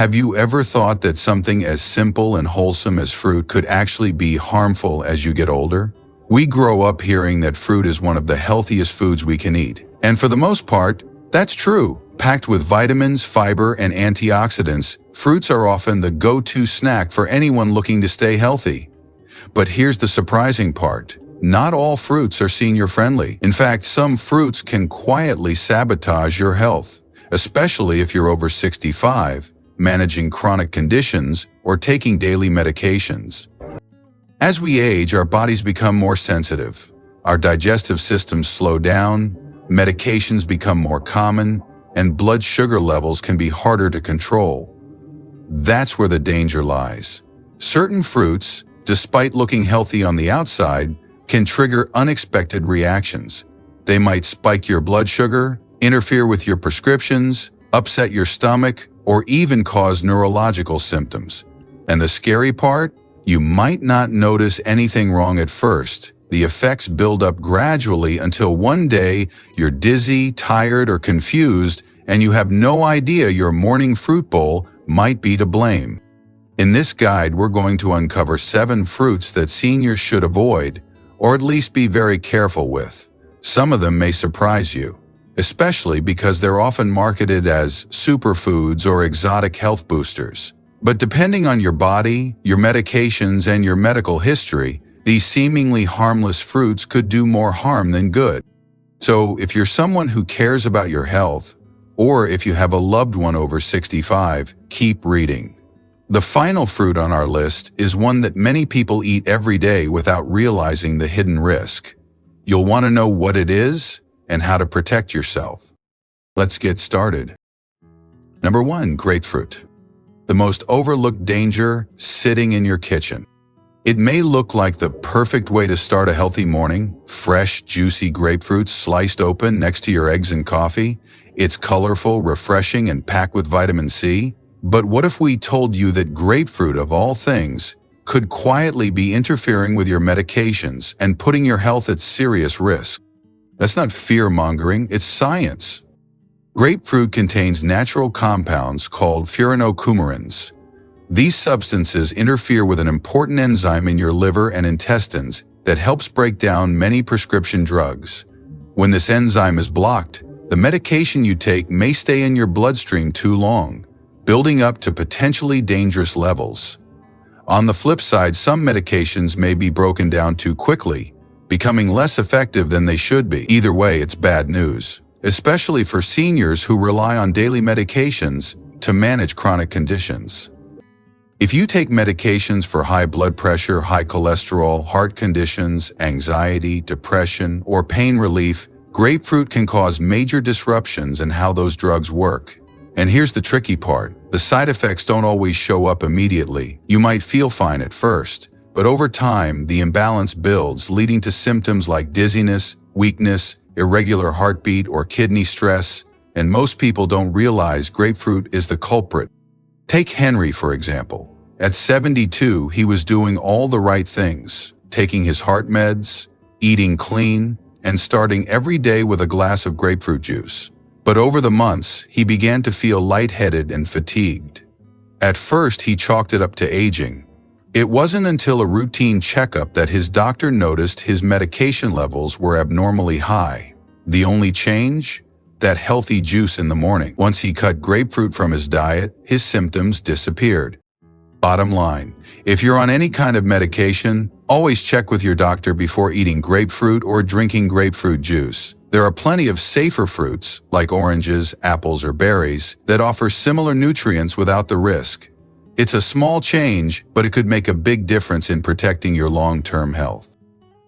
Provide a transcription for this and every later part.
Have you ever thought that something as simple and wholesome as fruit could actually be harmful as you get older? We grow up hearing that fruit is one of the healthiest foods we can eat. And for the most part, that's true. Packed with vitamins, fiber, and antioxidants, fruits are often the go-to snack for anyone looking to stay healthy. But here's the surprising part. Not all fruits are senior-friendly. In fact, some fruits can quietly sabotage your health, especially if you're over 65, managing chronic conditions, or taking daily medications. As we age, our bodies become more sensitive. Our digestive systems slow down, medications become more common, and blood sugar levels can be harder to control. That's where the danger lies. Certain fruits, despite looking healthy on the outside, can trigger unexpected reactions. They might spike your blood sugar, interfere with your prescriptions, upset your stomach, or even cause neurological symptoms. And the scary part? You might not notice anything wrong at first. The effects build up gradually until one day you're dizzy, tired, or confused, and you have no idea your morning fruit bowl might be to blame. In this guide, we're going to uncover 7 fruits that seniors should avoid, or at least be very careful with. Some of them may surprise you, especially because they're often marketed as superfoods or exotic health boosters. But depending on your body, your medications, and your medical history, these seemingly harmless fruits could do more harm than good. So if you're someone who cares about your health, or if you have a loved one over 65, keep reading. The final fruit on our list is one that many people eat every day without realizing the hidden risk. You'll want to know what it is and how to protect yourself. Let's get started. Number 1, grapefruit. The most overlooked danger sitting in your kitchen. It may look like the perfect way to start a healthy morning, fresh, juicy grapefruits sliced open next to your eggs and coffee. It's colorful, refreshing, and packed with vitamin C. But what if we told you that grapefruit, of all things, could quietly be interfering with your medications and putting your health at serious risk? That's not fear-mongering, it's science. Grapefruit contains natural compounds called furanocoumarins. These substances interfere with an important enzyme in your liver and intestines that helps break down many prescription drugs. When this enzyme is blocked, the medication you take may stay in your bloodstream too long, building up to potentially dangerous levels. On the flip side, some medications may be broken down too quickly, becoming less effective than they should be. Either way, it's bad news, especially for seniors who rely on daily medications to manage chronic conditions. If you take medications for high blood pressure, high cholesterol, heart conditions, anxiety, depression, or pain relief, grapefruit can cause major disruptions in how those drugs work. And here's the tricky part. The side effects don't always show up immediately. You might feel fine at first, but over time, the imbalance builds, leading to symptoms like dizziness, weakness, irregular heartbeat, or kidney stress. And most people don't realize grapefruit is the culprit. Take Henry, for example. At 72, he was doing all the right things, taking his heart meds, eating clean, and starting every day with a glass of grapefruit juice. But over the months, he began to feel lightheaded and fatigued. At first, he chalked it up to aging. It wasn't until a routine checkup that his doctor noticed his medication levels were abnormally high. The only change? That healthy juice in the morning. Once he cut grapefruit from his diet, his symptoms disappeared. Bottom line, if you're on any kind of medication, always check with your doctor before eating grapefruit or drinking grapefruit juice. There are plenty of safer fruits, like oranges, apples, or berries, that offer similar nutrients without the risk. It's a small change, but it could make a big difference in protecting your long-term health.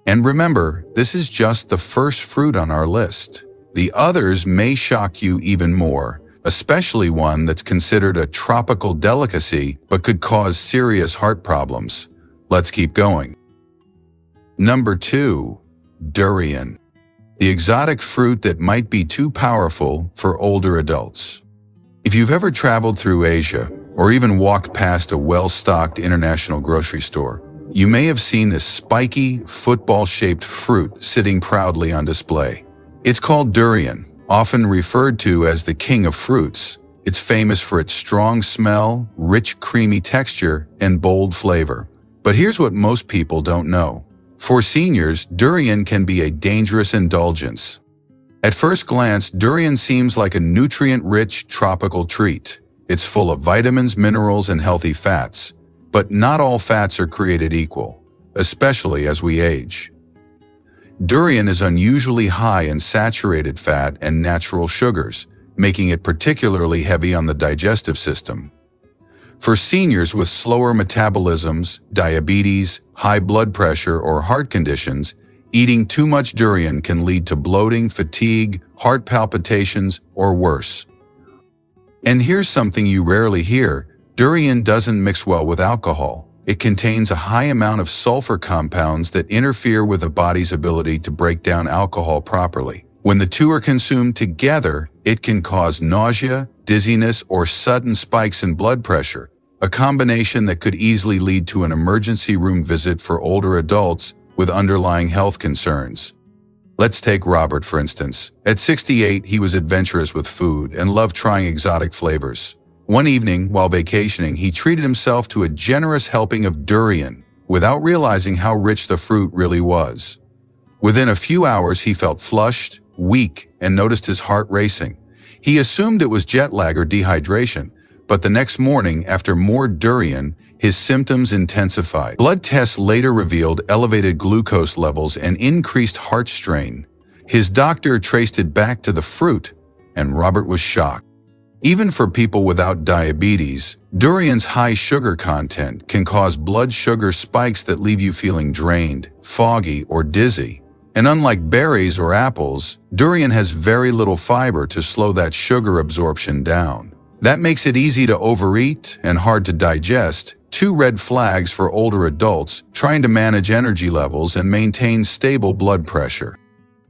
And remember, this is just the first fruit on our list. The others may shock you even more, especially one that's considered a tropical delicacy but could cause serious heart problems. Let's keep going. Number 2, durian. The exotic fruit that might be too powerful for older adults. If you've ever traveled through Asia or even walked past a well-stocked international grocery store, you may have seen this spiky, football-shaped fruit sitting proudly on display. It's called durian, often referred to as the king of fruits, It's famous for its strong smell, rich creamy texture, and bold flavor. But here's what most people don't know. For seniors, durian can be a dangerous indulgence. At first glance, durian seems like a nutrient-rich tropical treat. It's full of vitamins, minerals, and healthy fats. But not all fats are created equal, especially as we age. Durian is unusually high in saturated fat and natural sugars, making it particularly heavy on the digestive system. For seniors with slower metabolisms, diabetes, high blood pressure, or heart conditions, eating too much durian can lead to bloating, fatigue, heart palpitations, or worse. And here's something you rarely hear: durian doesn't mix well with alcohol. It contains a high amount of sulfur compounds that interfere with the body's ability to break down alcohol properly. When the two are consumed together, it can cause nausea, dizziness, or sudden spikes in blood pressure, a combination that could easily lead to an emergency room visit for older adults with underlying health concerns. Let's take Robert, for instance. At 68, he was adventurous with food and loved trying exotic flavors. One evening, while vacationing, he treated himself to a generous helping of durian, without realizing how rich the fruit really was. Within a few hours, he felt flushed, weak, and noticed his heart racing. He assumed it was jet lag or dehydration, but the next morning, after more durian, his symptoms intensified. Blood tests later revealed elevated glucose levels and increased heart strain. His doctor traced it back to the fruit, and Robert was shocked. Even for people without diabetes, durian's high sugar content can cause blood sugar spikes that leave you feeling drained, foggy, or dizzy. And unlike berries or apples, durian has very little fiber to slow that sugar absorption down. That makes it easy to overeat and hard to digest, two red flags for older adults trying to manage energy levels and maintain stable blood pressure.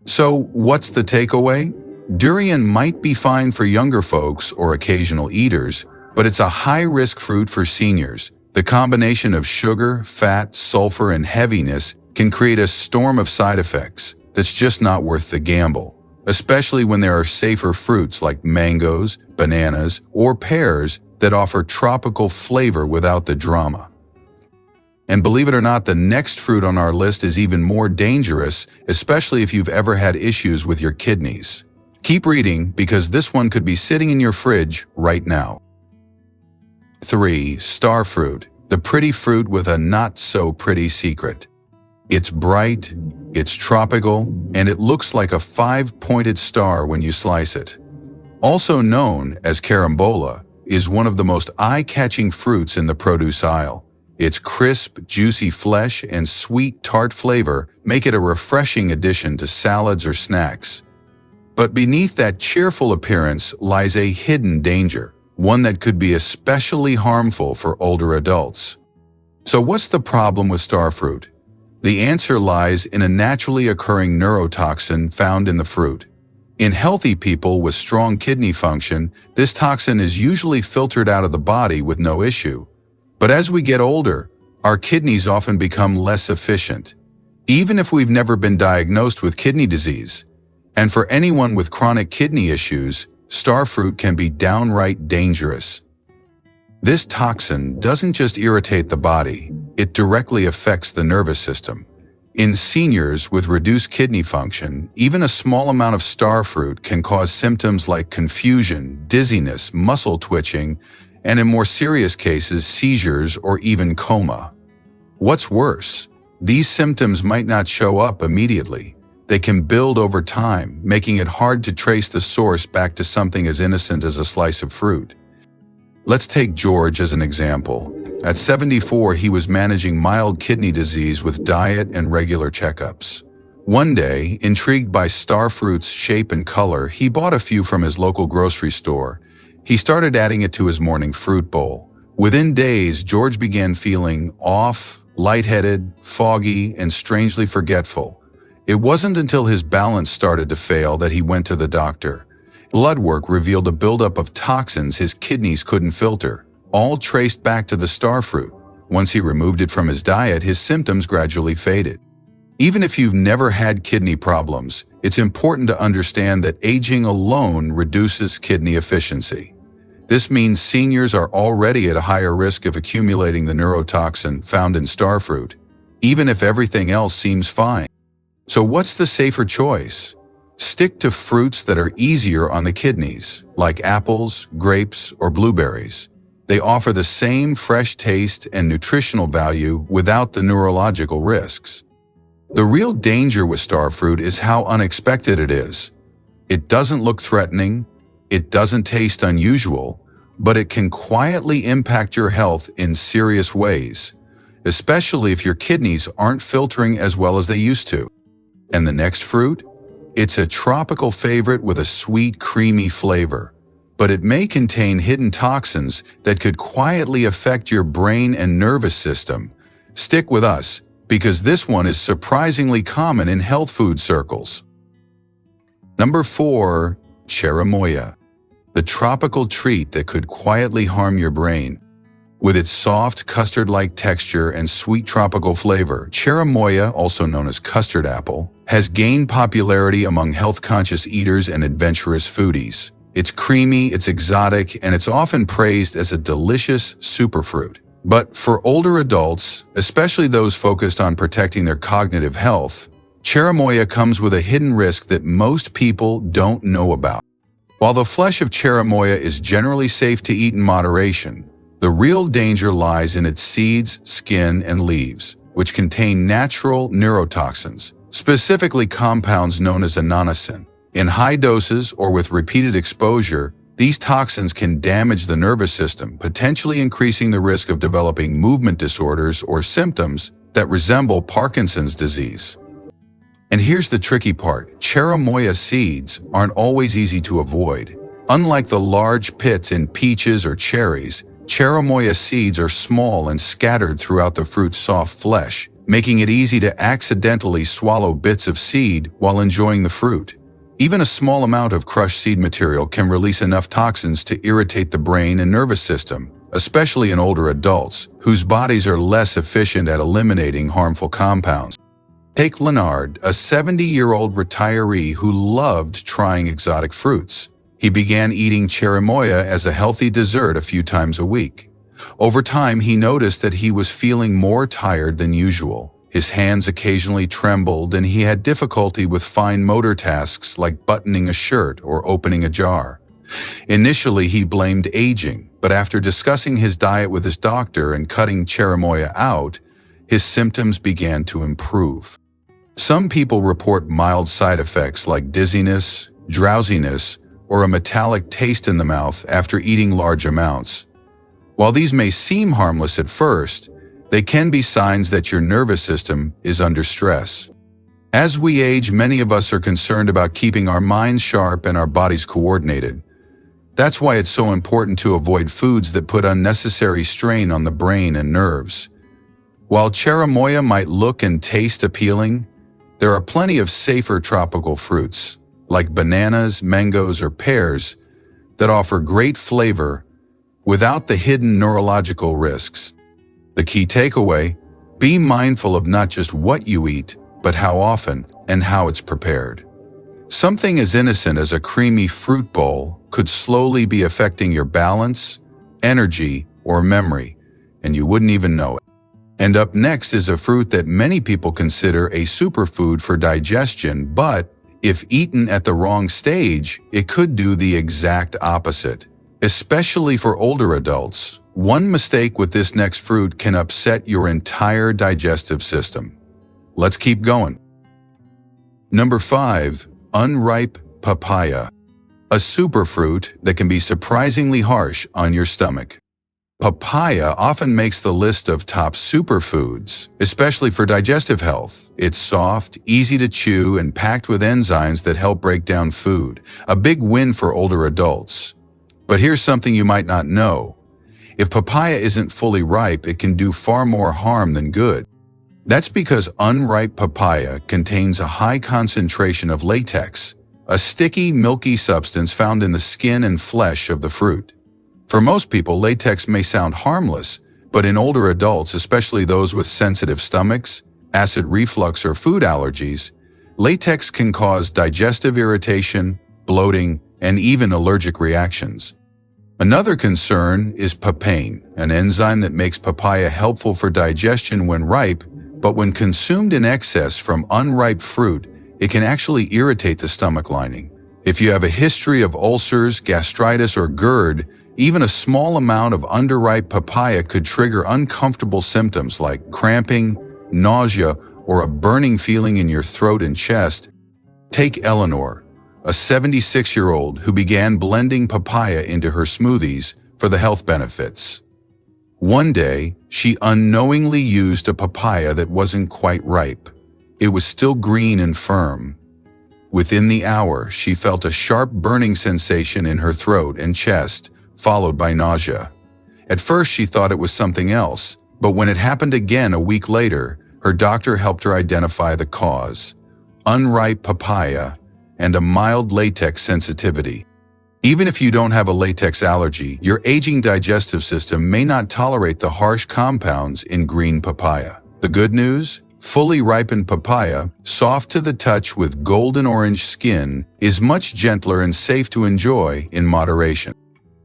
So, what's the takeaway? Durian might be fine for younger folks or occasional eaters, but it's a high-risk fruit for seniors. The combination of sugar, fat, sulfur, and heaviness can create a storm of side effects that's just not worth the gamble, especially when there are safer fruits like mangoes, bananas, or pears that offer tropical flavor without the drama. And believe it or not, the next fruit on our list is even more dangerous, especially if you've ever had issues with your kidneys. Keep reading, because this one could be sitting in your fridge right now. 3. Star fruit, the pretty fruit with a not-so-pretty secret. It's bright, it's tropical, and it looks like a 5-pointed star when you slice it. Also known as carambola, is one of the most eye-catching fruits in the produce aisle. Its crisp, juicy flesh and sweet, tart flavor make it a refreshing addition to salads or snacks. But beneath that cheerful appearance lies a hidden danger, one that could be especially harmful for older adults. So what's the problem with star fruit? The answer lies in a naturally occurring neurotoxin found in the fruit. In healthy people with strong kidney function, this toxin is usually filtered out of the body with no issue. But as we get older, our kidneys often become less efficient, even if we've never been diagnosed with kidney disease. And for anyone with chronic kidney issues, star fruit can be downright dangerous. This toxin doesn't just irritate the body, it directly affects the nervous system. In seniors with reduced kidney function, even a small amount of star fruit can cause symptoms like confusion, dizziness, muscle twitching, and in more serious cases, seizures or even coma. What's worse, these symptoms might not show up immediately. They can build over time, making it hard to trace the source back to something as innocent as a slice of fruit. Let's take George as an example. At 74, he was managing mild kidney disease with diet and regular checkups. One day, intrigued by star fruit's shape and color, he bought a few from his local grocery store. He started adding it to his morning fruit bowl. Within days, George began feeling off, lightheaded, foggy, and strangely forgetful. It wasn't until his balance started to fail that he went to the doctor. Blood work revealed a buildup of toxins his kidneys couldn't filter, all traced back to the star fruit. Once he removed it from his diet, his symptoms gradually faded. Even if you've never had kidney problems, it's important to understand that aging alone reduces kidney efficiency. This means seniors are already at a higher risk of accumulating the neurotoxin found in starfruit, even if everything else seems fine. So what's the safer choice? Stick to fruits that are easier on the kidneys, like apples, grapes, or blueberries. They offer the same fresh taste and nutritional value without the neurological risks. The real danger with starfruit is how unexpected it is. It doesn't look threatening, it doesn't taste unusual, but it can quietly impact your health in serious ways, especially if your kidneys aren't filtering as well as they used to. And the next fruit? It's a tropical favorite with a sweet, creamy flavor, but it may contain hidden toxins that could quietly affect your brain and nervous system. Stick with us, because this one is surprisingly common in health food circles. Number 4. Cherimoya, the tropical treat that could quietly harm your brain. With its soft, custard-like texture and sweet tropical flavor, cherimoya, also known as custard apple, has gained popularity among health-conscious eaters and adventurous foodies. It's creamy, it's exotic, and it's often praised as a delicious superfruit. But for older adults, especially those focused on protecting their cognitive health, cherimoya comes with a hidden risk that most people don't know about. While the flesh of cherimoya is generally safe to eat in moderation, the real danger lies in its seeds, skin, and leaves, which contain natural neurotoxins, specifically compounds known as inonosin. In high doses or with repeated exposure, these toxins can damage the nervous system, potentially increasing the risk of developing movement disorders or symptoms that resemble Parkinson's disease. And here's the tricky part: cherimoya seeds aren't always easy to avoid. Unlike the large pits in peaches or cherries, cherimoya seeds are small and scattered throughout the fruit's soft flesh, making it easy to accidentally swallow bits of seed while enjoying the fruit. Even a small amount of crushed seed material can release enough toxins to irritate the brain and nervous system, especially in older adults, whose bodies are less efficient at eliminating harmful compounds. Take Leonard, a 70-year-old retiree who loved trying exotic fruits. He began eating cherimoya as a healthy dessert a few times a week. Over time, he noticed that he was feeling more tired than usual. His hands occasionally trembled, and he had difficulty with fine motor tasks like buttoning a shirt or opening a jar. Initially, he blamed aging, but after discussing his diet with his doctor and cutting cherimoya out, his symptoms began to improve. Some people report mild side effects like dizziness, drowsiness, or a metallic taste in the mouth after eating large amounts. While these may seem harmless at first, they can be signs that your nervous system is under stress. As we age, many of us are concerned about keeping our minds sharp and our bodies coordinated. That's why it's so important to avoid foods that put unnecessary strain on the brain and nerves. While cherimoya might look and taste appealing, there are plenty of safer tropical fruits, like bananas, mangoes, or pears, that offer great flavor without the hidden neurological risks. The key takeaway: be mindful of not just what you eat, but how often and how it's prepared. Something as innocent as a creamy fruit bowl could slowly be affecting your balance, energy, or memory, and you wouldn't even know it. And up next is a fruit that many people consider a superfood for digestion, but if eaten at the wrong stage, it could do the exact opposite. Especially for older adults, one mistake with this next fruit can upset your entire digestive system. Let's keep going. Number 5. Unripe papaya, a superfruit that can be surprisingly harsh on your stomach. Papaya often makes the list of top superfoods, especially for digestive health. It's soft, easy to chew, and packed with enzymes that help break down food, a big win for older adults. But here's something you might not know. If papaya isn't fully ripe, it can do far more harm than good. That's because unripe papaya contains a high concentration of latex, a sticky, milky substance found in the skin and flesh of the fruit. For most people, latex may sound harmless, but in older adults, especially those with sensitive stomachs, acid reflux, or food allergies, latex can cause digestive irritation, bloating, and even allergic reactions. Another concern is papain, an enzyme that makes papaya helpful for digestion when ripe, but when consumed in excess from unripe fruit, it can actually irritate the stomach lining. If you have a history of ulcers, gastritis, or GERD, even a small amount of underripe papaya could trigger uncomfortable symptoms like cramping, nausea, or a burning feeling in your throat and chest. Take Eleanor, a 76-year-old who began blending papaya into her smoothies for the health benefits. One day, she unknowingly used a papaya that wasn't quite ripe. It was still green and firm. Within the hour, she felt a sharp burning sensation in her throat and chest, followed by nausea. At first, she thought it was something else, but when it happened again a week later, her doctor helped her identify the cause: unripe papaya and a mild latex sensitivity. Even if you don't have a latex allergy, your aging digestive system may not tolerate the harsh compounds in green papaya. The good news? Fully ripened papaya, soft to the touch with golden orange skin, is much gentler and safe to enjoy in moderation.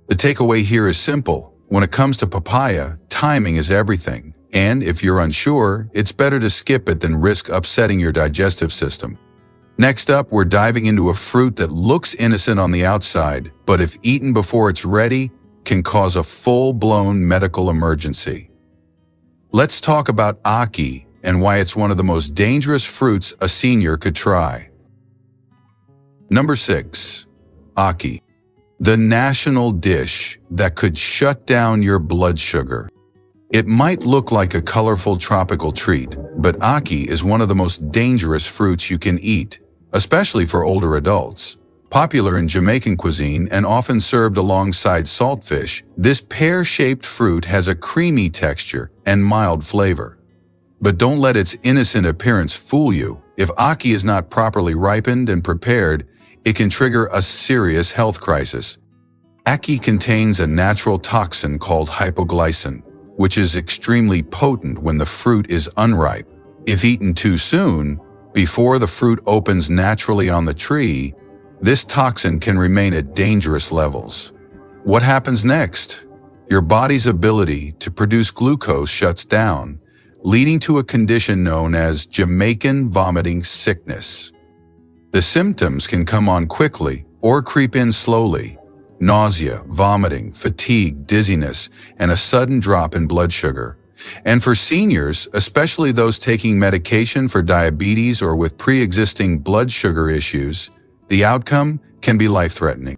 The takeaway here is simple. When it comes to papaya, timing is everything. And if you're unsure, it's better to skip it than risk upsetting your digestive system. Next up, we're diving into a fruit that looks innocent on the outside, but if eaten before it's ready, can cause a full-blown medical emergency. Let's talk about ackee and why it's one of the most dangerous fruits a senior could try. Number 6. Ackee. The national dish that could shut down your blood sugar. It might look like a colorful tropical treat, but ackee is one of the most dangerous fruits you can eat, especially for older adults. Popular in Jamaican cuisine and often served alongside saltfish, this pear-shaped fruit has a creamy texture and mild flavor. But don't let its innocent appearance fool you. If ackee is not properly ripened and prepared, it can trigger a serious health crisis. Ackee contains a natural toxin called hypoglycin, which is extremely potent when the fruit is unripe. If eaten too soon, before the fruit opens naturally on the tree, this toxin can remain at dangerous levels. What happens next? Your body's ability to produce glucose shuts down, leading to a condition known as Jamaican vomiting sickness. The symptoms can come on quickly or creep in slowly: nausea, vomiting, fatigue, dizziness, and a sudden drop in blood sugar. And for seniors, especially those taking medication for diabetes or with pre-existing blood sugar issues, the outcome can be life-threatening.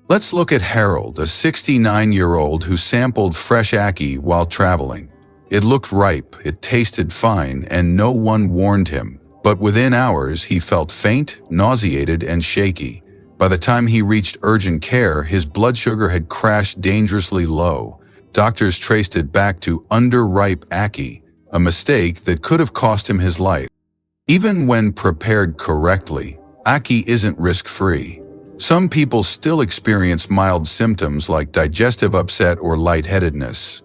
Let's look at Harold, a 69-year-old who sampled fresh ackee while traveling. It looked ripe, it tasted fine, and no one warned him. But within hours, he felt faint, nauseated, and shaky. By the time he reached urgent care, his blood sugar had crashed dangerously low. Doctors traced it back to underripe ackee, a mistake that could have cost him his life. Even when prepared correctly, ackee isn't risk-free. Some people still experience mild symptoms like digestive upset or lightheadedness.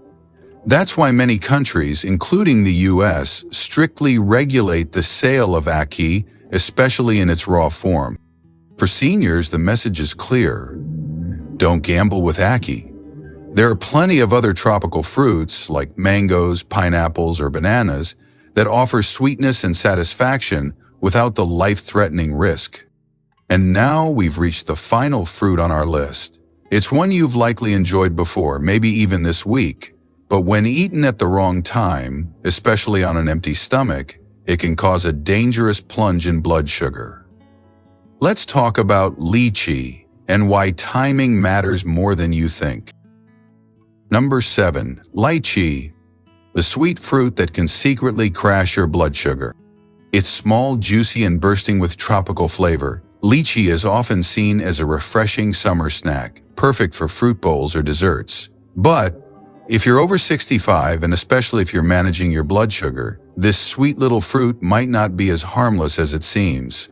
That's why many countries, including the US, strictly regulate the sale of ackee, especially in its raw form. For seniors, the message is clear: don't gamble with ackee. There are plenty of other tropical fruits, like mangoes, pineapples, or bananas, that offer sweetness and satisfaction without the life-threatening risk. And now we've reached the final fruit on our list. It's one you've likely enjoyed before, maybe even this week, but when eaten at the wrong time, especially on an empty stomach, it can cause a dangerous plunge in blood sugar. Let's talk about lychee and why timing matters more than you think. Number 7. Lychee, the sweet fruit that can secretly crash your blood sugar. It's small, juicy, and bursting with tropical flavor. Lychee is often seen as a refreshing summer snack, perfect for fruit bowls or desserts. But if you're over 65, and especially if you're managing your blood sugar, this sweet little fruit might not be as harmless as it seems.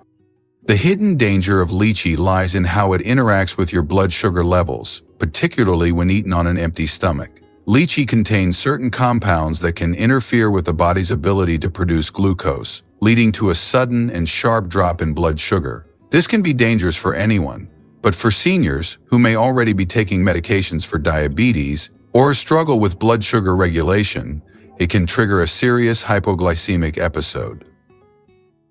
The hidden danger of lychee lies in how it interacts with your blood sugar levels, particularly when eaten on an empty stomach. Lychee contains certain compounds that can interfere with the body's ability to produce glucose, leading to a sudden and sharp drop in blood sugar. This can be dangerous for anyone, But for seniors who may already be taking medications for diabetes or struggle with blood sugar regulation, it can trigger a serious hypoglycemic episode.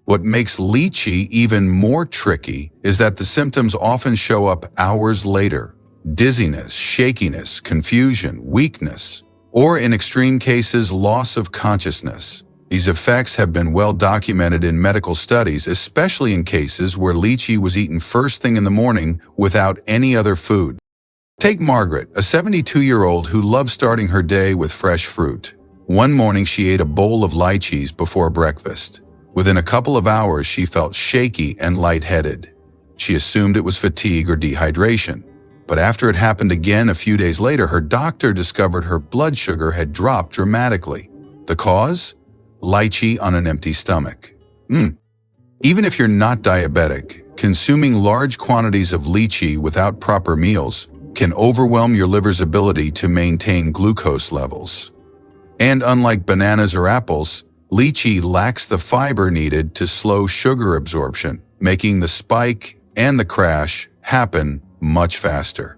What makes lychee even more tricky is that the symptoms often show up hours later: dizziness, shakiness, confusion, weakness, or in extreme cases, loss of consciousness. These effects have been well documented in medical studies, especially in cases where lychee was eaten first thing in the morning without any other food. Take Margaret, a 72-year-old who loves starting her day with fresh fruit. One morning she ate a bowl of lychees before breakfast. Within a couple of hours she felt shaky and lightheaded. She assumed it was fatigue or dehydration. But after it happened again a few days later, her doctor discovered her blood sugar had dropped dramatically. The cause? Lychee on an empty stomach. Even if you're not diabetic, consuming large quantities of lychee without proper meals can overwhelm your liver's ability to maintain glucose levels. And unlike bananas or apples, lychee lacks the fiber needed to slow sugar absorption, making the spike and the crash happen much faster.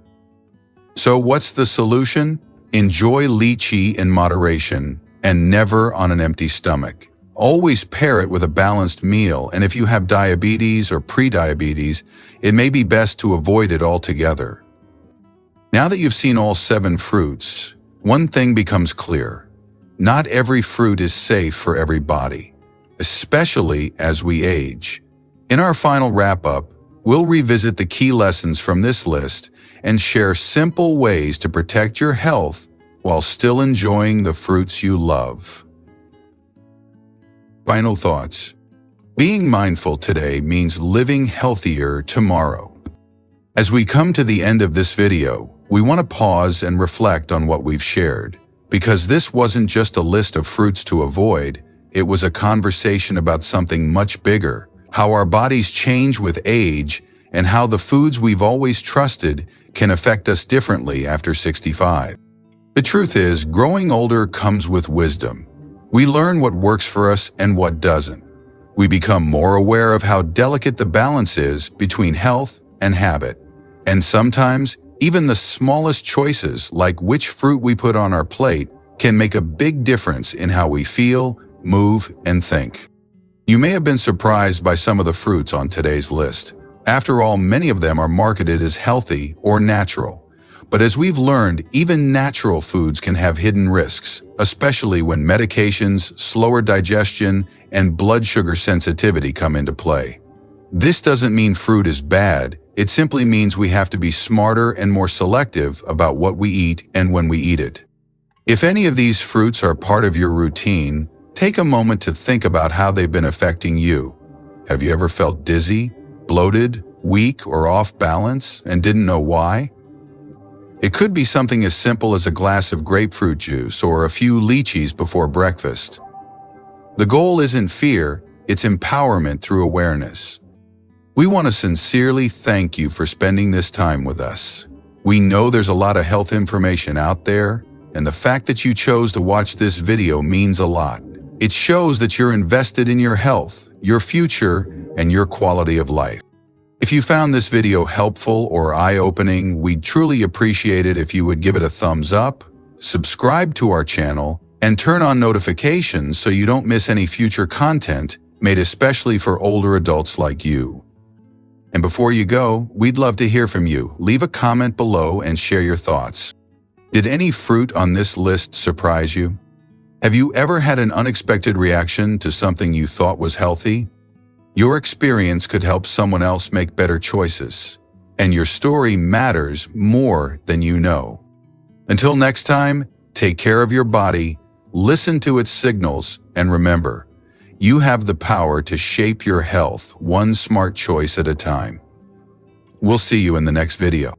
So what's the solution? Enjoy lychee in moderation and never on an empty stomach. Always pair it with a balanced meal, and if you have diabetes or prediabetes, it may be best to avoid it altogether. Now that you've seen all 7 fruits, one thing becomes clear. Not every fruit is safe for every body, especially as we age. In our final wrap-up, we'll revisit the key lessons from this list and share simple ways to protect your health while still enjoying the fruits you love. Final thoughts. Being mindful today means living healthier tomorrow. As we come to the end of this video, we want to pause and reflect on what we've shared, because this wasn't just a list of fruits to avoid, it was a conversation about something much bigger: how our bodies change with age and how the foods we've always trusted can affect us differently after 65. The truth is, growing older comes with wisdom. We learn what works for us and what doesn't. We become more aware of how delicate the balance is between health and habit. And sometimes, even the smallest choices, like which fruit we put on our plate, can make a big difference in how we feel, move, and think. You may have been surprised by some of the fruits on today's list. After all, many of them are marketed as healthy or natural. But as we've learned, even natural foods can have hidden risks, especially when medications, slower digestion, and blood sugar sensitivity come into play. This doesn't mean fruit is bad, it simply means we have to be smarter and more selective about what we eat and when we eat it. If any of these fruits are part of your routine, take a moment to think about how they've been affecting you. Have you ever felt dizzy, bloated, weak, or off balance and didn't know why? It could be something as simple as a glass of grapefruit juice or a few lychees before breakfast. The goal isn't fear, it's empowerment through awareness. We want to sincerely thank you for spending this time with us. We know there's a lot of health information out there, and the fact that you chose to watch this video means a lot. It shows that you're invested in your health, your future, and your quality of life. If you found this video helpful or eye-opening, we'd truly appreciate it if you would give it a thumbs up, subscribe to our channel, and turn on notifications so you don't miss any future content made especially for older adults like you. And before you go, we'd love to hear from you. Leave a comment below and share your thoughts. Did any fruit on this list surprise you? Have you ever had an unexpected reaction to something you thought was healthy? Your experience could help someone else make better choices, and your story matters more than you know. Until next time, take care of your body, listen to its signals, and remember, you have the power to shape your health one smart choice at a time. We'll see you in the next video.